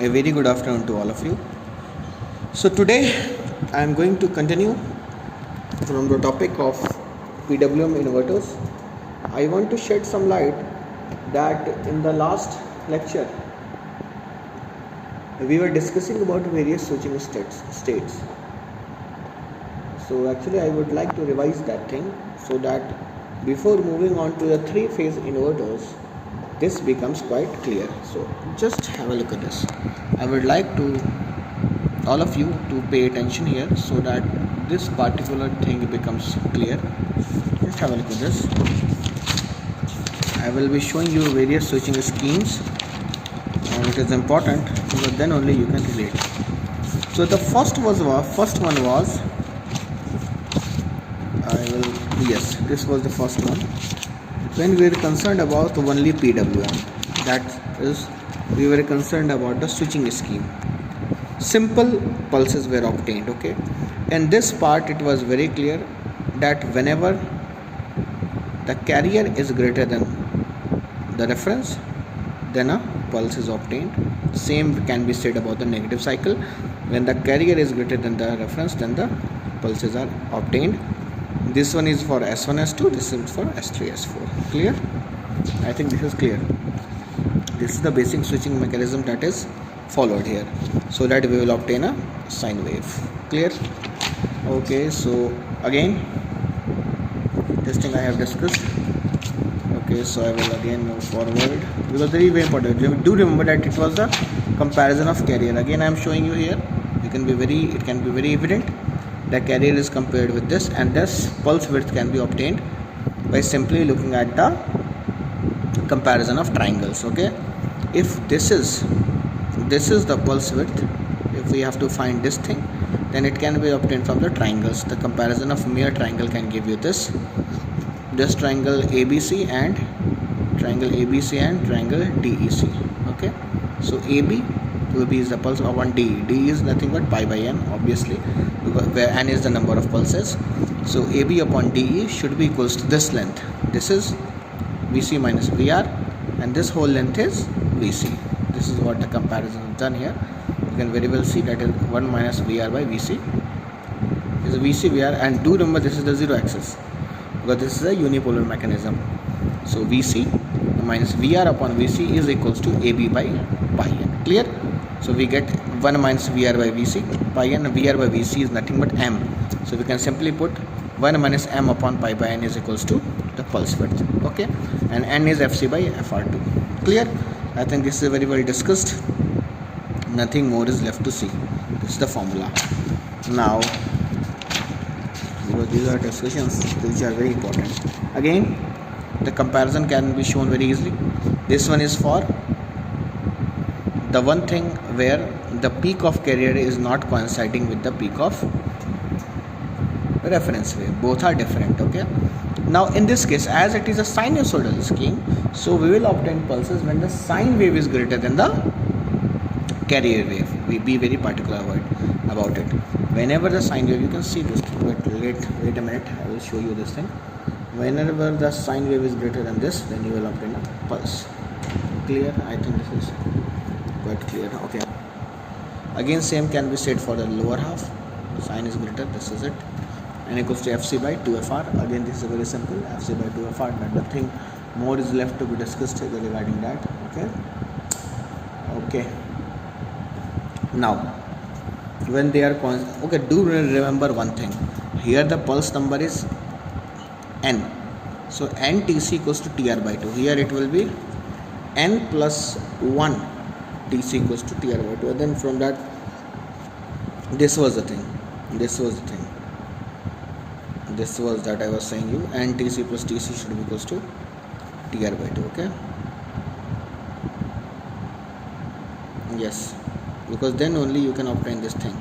A very good afternoon to all of you. So today I am going to continue from the topic of PWM inverters. I want to shed some light that in the last lecture we were discussing about various switching states. So actually I would like to revise that thing so that before moving on to the three-phase inverters, this becomes quite clear. So just have a look at this. I would like to all of you to pay attention here so that this particular thing becomes clear. Just have a look at this. I will be showing you various switching schemes, and it is important because then only you can relate. So the first one was this was the first one when we were concerned about only PWM, that is we were concerned about the switching scheme. Simple pulses were obtained. Okay, in this part it was very clear that whenever the carrier is greater than the reference, then a pulse is obtained. Same can be said about the negative cycle. When the carrier is greater than the reference, then the pulses are obtained. This one is for S1 S2, this is for S3 S4. Clear? I think this is clear. This is the basic switching mechanism that is followed here, so that we will obtain a sine wave. Clear? Okay, so again this thing I have discussed. Okay, so I will again move forward because very important. Do remember that it was the comparison of carrier. Again I am showing you here. It can be very evident. The carrier is compared with this, and this pulse width can be obtained by simply looking at the comparison of triangles. Okay, if this is the pulse width, if we have to find this thing, then it can be obtained from the triangles. The comparison of mere triangle can give you this triangle ABC and triangle DEC. Okay, so AB is the pulse of one DE. DE is nothing but pi by n, obviously, where n is the number of pulses. So AB upon DE should be equals to this length. This is VC minus VR, and this whole length is VC. This is what the comparison is done here. You can very well see that is 1 minus VR by VC is VC VR, and do remember this is the zero axis because this is a unipolar mechanism. So VC minus VR upon VC is equals to AB by pi n. Clear? So we get 1 minus VR by VC, pi n. VR by VC is nothing but m. So we can simply put 1 minus m upon pi by n is equals to the pulse width. Okay, and n is FC by FR2. Clear? I think this is very well discussed. Nothing more is left to see. This is the formula. Now, because these are discussions which are very important. Again, the comparison can be shown very easily. This one is for the one thing where the peak of carrier is not coinciding with the peak of reference wave. Both are different. Okay. Now in this case, as it is a sinusoidal scheme, so we will obtain pulses when the sine wave is greater than the carrier wave. We be very particular about it. Whenever the sine wave, you can see this thing, but wait a minute, I will show you this thing. Whenever the sine wave is greater than this, then you will obtain a pulse. Clear? I think this is quite clear. Okay. Again, same can be said for the lower half. Sine is greater, this is it. N equals to FC by 2FR. Again, this is very simple. FC by 2FR. But nothing more is left to be discussed regarding that. Okay. Now, when they are do remember one thing. Here the pulse number is n. So NTC equals to TR by 2. Here it will be n plus 1 TC equals to TR by 2. And then from that, this was the thing. This was that I was saying you, and TC plus TC should be equals to TR by 2. Okay. Yes, because then only you can obtain this thing.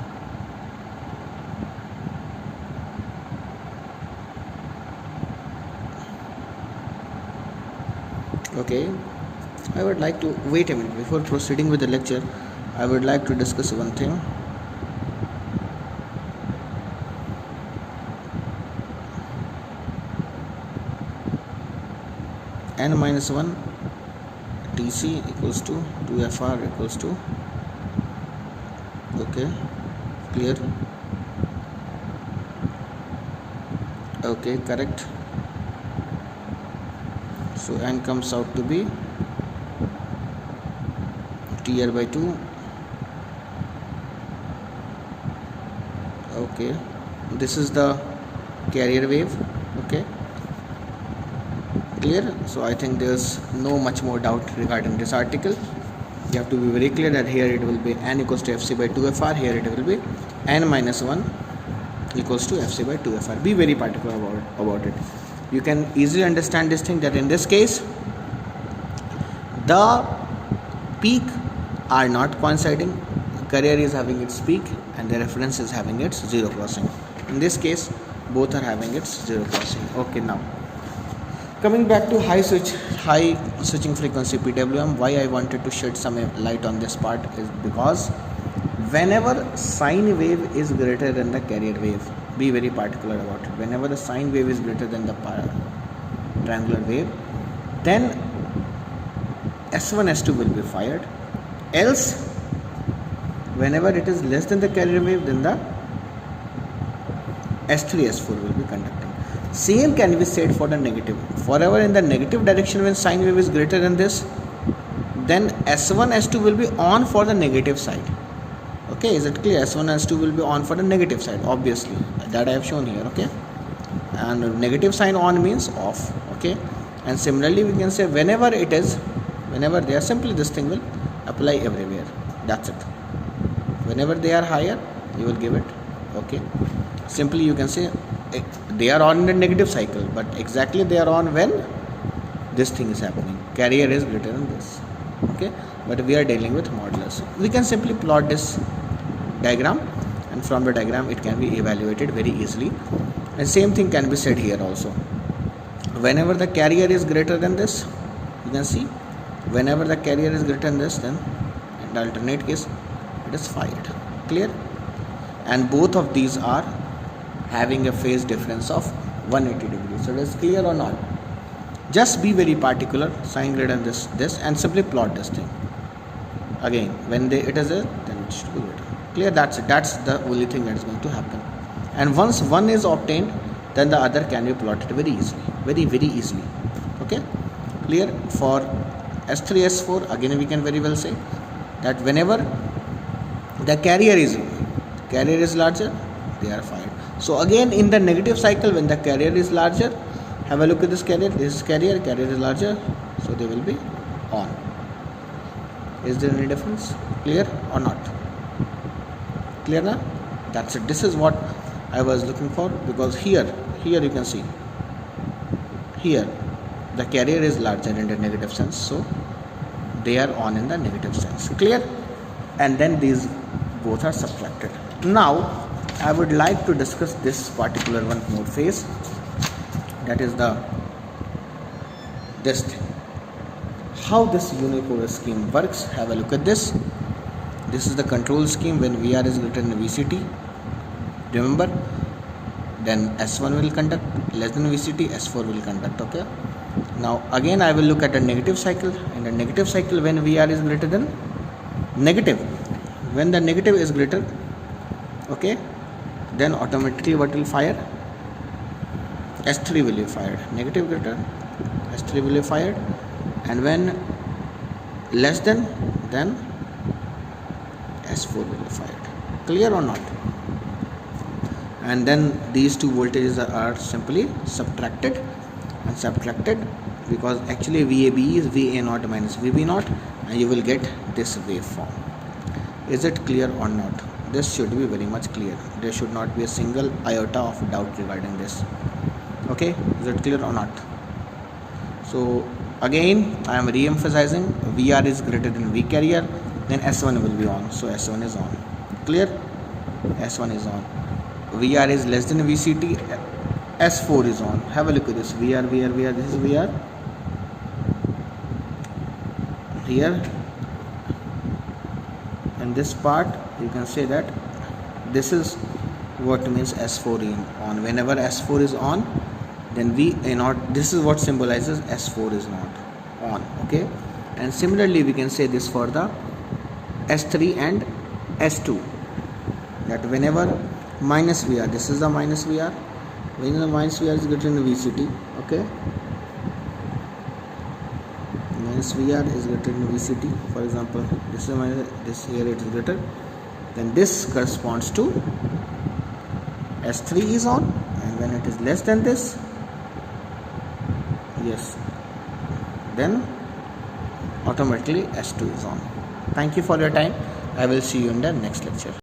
Okay, I would like to wait a minute before proceeding with the lecture. I would like to discuss one thing. N minus 1 TC equals to 2FR equals to Okay, clear. Okay, correct. So n comes out to be Tr by 2. Okay, this is the carrier wave. Okay, clear. So I think there's no much more doubt regarding this article. You have to be very clear that here it will be n equals to fc by 2fr, here it will be n minus 1 equals to fc by 2fr. Be very particular about it. You can easily understand this thing, that in this case the peak are not coinciding. Carrier is having its peak and the reference is having its zero crossing. In this case both are having its zero crossing. Okay, now coming back to high switching frequency PWM, why I wanted to shed some light on this part is because whenever sine wave is greater than the carrier wave, be very particular about it. Whenever the sine wave is greater than the triangular wave, then S1 S2 will be fired. Else whenever it is less than the carrier wave, then the S3 S4 will be conducting. Same can be said for the negative. Forever in the negative direction, when sine wave is greater than this, then S1 S2 will be on for the negative side. Okay, is it clear? S1 S2 will be on for the negative side, obviously, that I have shown here. Okay, and negative sign on means off. Okay, and similarly we can say whenever they are, simply this thing will apply everywhere. That's it. Whenever they are higher, you will give it. Okay, simply you can say they are on in the negative cycle, but exactly they are on when this thing is happening. Carrier is greater than this. Okay, but we are dealing with modulus. We can simply plot this diagram, and from the diagram it can be evaluated very easily. And same thing can be said here also. Whenever the carrier is greater than this, you can see whenever the carrier is greater than this, then in the alternate case it is fired. Clear? And both of these are having a phase difference of 180 degrees. So it is clear or not? Just be very particular, sine greater than this, and simply plot this thing. Again, when it is a, then it should be greater. Clear? That's it. That's the only thing that is going to happen. And once one is obtained, then the other can be plotted very easily, very easily. Okay, clear? For S3 S4, again we can very well say that whenever the carrier is larger, they are fired. So again in the negative cycle, when the carrier is larger, have a look at this carrier. This is carrier is larger, so they will be on. Is there any difference? Clear or not? Clear now? That's it. This is what I was looking for, because here you can see here the carrier is larger in the negative sense, so they are on in the negative sense. Clear? And then these both are subtracted. Now I would like to discuss this particular one more phase, that is this thing. How this unipolar scheme works, have a look at this. This is the control scheme when VR is greater than VCT. Remember, then S1 will conduct, less than VCT, S4 will conduct. Okay. Now again I will look at a negative cycle. In the negative cycle, when VR is greater than negative, when the negative is greater, okay, then automatically what will fire? S3 will be fired. Negative greater, S3 will be fired. And when less than, then S4 will be fired. Clear or not? And then these two voltages are simply subtracted, because actually VAB is VA0 minus VB0, and you will get this waveform. Is it clear or not? This should be very much clear. There should not be a single iota of doubt regarding this. Okay, is it clear or not? So again I am re-emphasizing, VR is greater than V carrier, then S1 will be on. So S1 is on. Clear? S1 is on. VR is less than VCT, S4 is on. Have a look at this. VR, this is VR. Here, in this part, you can say that this is what means S4 is on. Whenever S4 is on, then this is what symbolizes S4 is not on. Okay, and similarly we can say this for the S3 and S2. that whenever minus VR, this is the minus VR, when the minus VR is greater than VCT, okay, minus VR is greater than VCT, for example this is minus, this here it is greater, then this corresponds to S3 is on, and when it is less than this, yes, then automatically S2 is on. Thank you for your time. I will see you in the next lecture.